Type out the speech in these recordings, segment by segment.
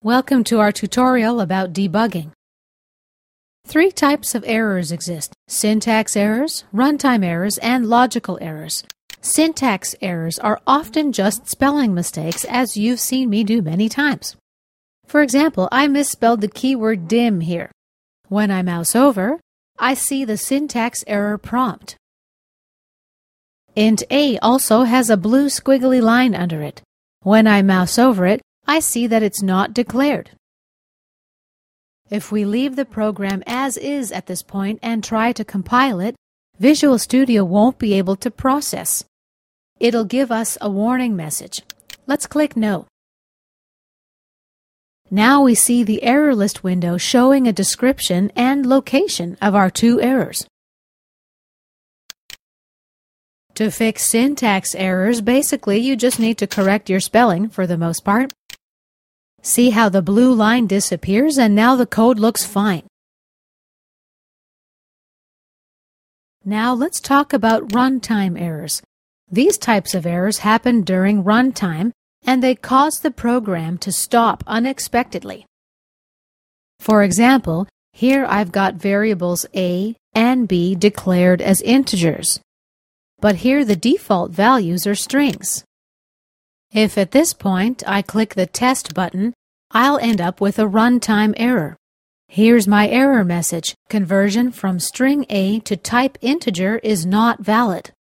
Welcome to our tutorial about debugging. Three types of errors exist: syntax errors, runtime errors, and logical errors. Syntax errors are often just spelling mistakes, as you've seen me do many times. For example, I misspelled the keyword dim here. When I mouse over, I see the syntax error prompt. Int A also has a blue squiggly line under it. When I mouse over it, I see that it's not declared. If we leave the program as is at this point and try to compile it, Visual Studio won't be able to process. It'll give us a warning message. Let's click No. Now we see the error list window showing a description and location of our two errors. To fix syntax errors, basically you just need to correct your spelling for the most part. See how the blue line disappears and now the code looks fine. Now let's talk about runtime errors. These types of errors happen during runtime and they cause the program to stop unexpectedly. For example, here I've got variables A and B declared as integers, but here the default values are strings. If at this point I click the test button, I'll end up with a runtime error. Here's my error message: conversion from string A to type integer is not valid.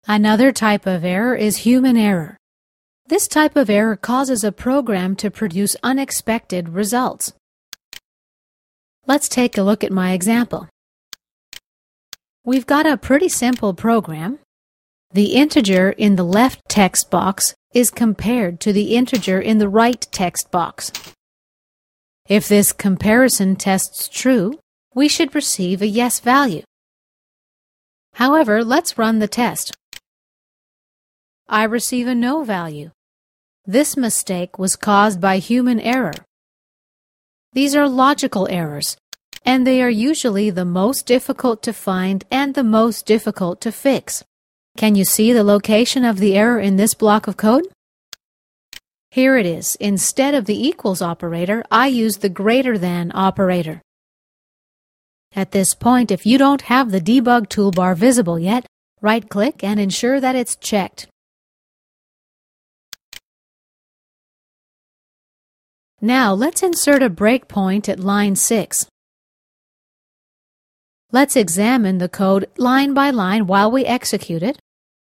Another type of error is human error. This type of error causes a program to produce unexpected results. Let's take a look at my example. We've got a pretty simple program. The integer in the left text box is compared to the integer in the right text box. If this comparison tests true, we should receive a yes value. However, let's run the test. I receive a no value. This mistake was caused by human error. These are logical errors, and they are usually the most difficult to find and the most difficult to fix. Can you see the location of the error in this block of code? Here it is. Instead of the equals operator, I use the greater than operator. At this point, if you don't have the debug toolbar visible yet, right-click and ensure that it's checked. Now let's insert a breakpoint at line 6. Let's examine the code line by line while we execute it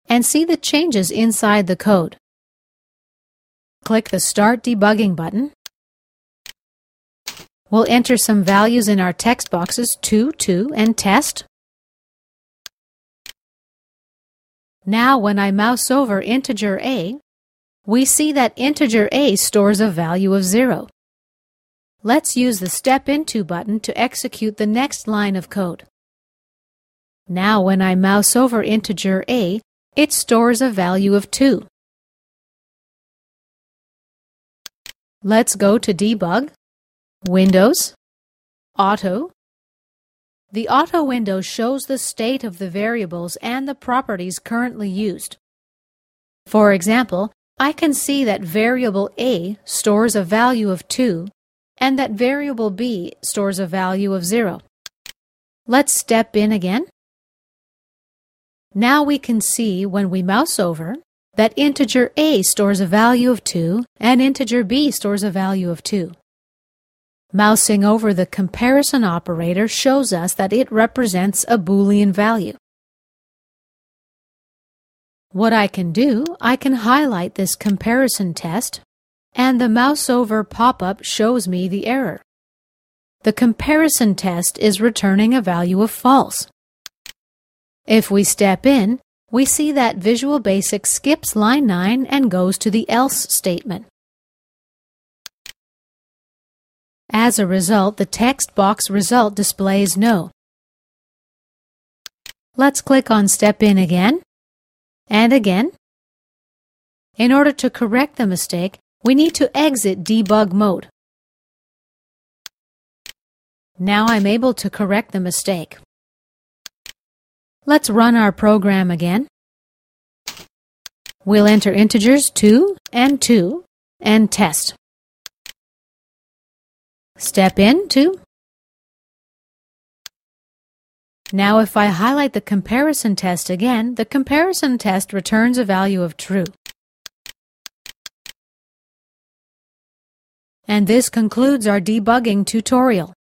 and see the changes inside the code. Click the Start Debugging button. We'll enter some values in our text boxes 2, 2, and test. Now when I mouse over integer A, we see that integer A stores a value of 0. Let's use the Step Into button to execute the next line of code. Now when I mouse over integer A, it stores a value of 2. Let's go to Debug, Windows, Auto. The Auto window shows the state of the variables and the properties currently used. For example, I can see that variable A stores a value of 2 and that variable B stores a value of 0. Let's step in again. Now we can see when we mouse over that integer A stores a value of 2 and integer B stores a value of 2. Mousing over the comparison operator shows us that it represents a Boolean value. What I can do, I can highlight this comparison test, and the mouse over pop-up shows me the error. The comparison test is returning a value of false. If we step in, we see that Visual Basic skips line 9 and goes to the else statement. As a result, the text box result displays no. Let's click on Step In again and again. In order to correct the mistake, we need to exit debug mode. Now I'm able to correct the mistake. Let's run our program again. We'll enter integers 2 and test. Step in 2. Now if I highlight the comparison test again, the comparison test returns a value of true. And this concludes our debugging tutorial.